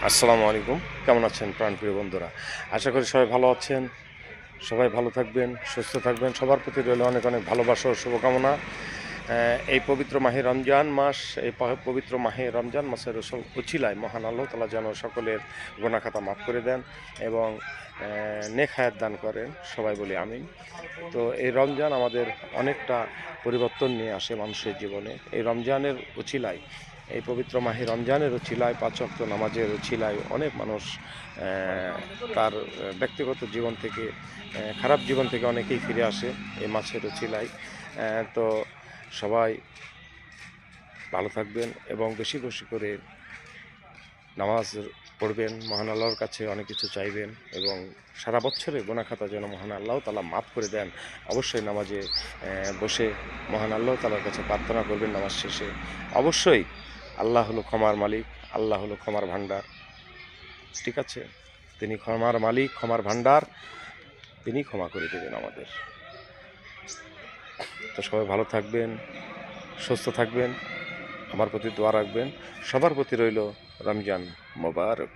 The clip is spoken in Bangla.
আসসালামু আলাইকুম। কেমন আছেন প্রাণপ্রিয় বন্ধুরা? আশা করি সবাই ভালো আছেন। সবাই ভালো থাকবেন, সুস্থ থাকবেন। সবার প্রতি রইল অনেক অনেক ভালোবাসা ও শুভকামনা। এই পবিত্র মাহে রমজান মাস, পবিত্র মাহে রমজান মাসের উছিলায় মহান আল্লাহ তাআলা যেন সকলের গুনাহ খাতা মাফ করে দেন এবং নেক হায়াত দান করেন। সবাই বলি আমিন। তো এই রমজান আমাদের অনেকটা পরিবর্তন নিয়ে আসে মানুষের জীবনে। এই রমজানের উছিলায়, এই পবিত্র মাহে রমজানের উছিলায়, পাঁচ ওয়াক্ত নামাজের উছিলায় অনেক মানুষ তার ব্যক্তিগত জীবন থেকে, খারাপ জীবন থেকে অনেকেই ফিরে আসে এই মাসের উছিলায়। তো সবাই ভালো থাকবেন এবং বেশি বেশি করে নামাজ পড়বেন, মহান আল্লাহর কাছে অনেক কিছু চাইবেন এবং সারা বছরের গুনাহ খাতা যেন মহান আল্লাহ তাআলা মাফ করে দেন। অবশ্যই নামাজে বসে মহান আল্লাহ তাআলার কাছে প্রার্থনা করবেন নামাজ শেষে। অবশ্যই আল্লাহ হলো ক্ষমার মালিক, আল্লাহ হলো ক্ষমার ভাণ্ডার। ঠিক আছে? তিনি ক্ষমার মালিক, ক্ষমার ভাণ্ডার, তিনি ক্ষমা করে দেবেন আমাদের। তো সবাই ভালো থাকবেন, সুস্থ থাকবেন, আমার প্রতি দোয়া রাখবেন। সবার প্রতি রইল রমজান মোবারক।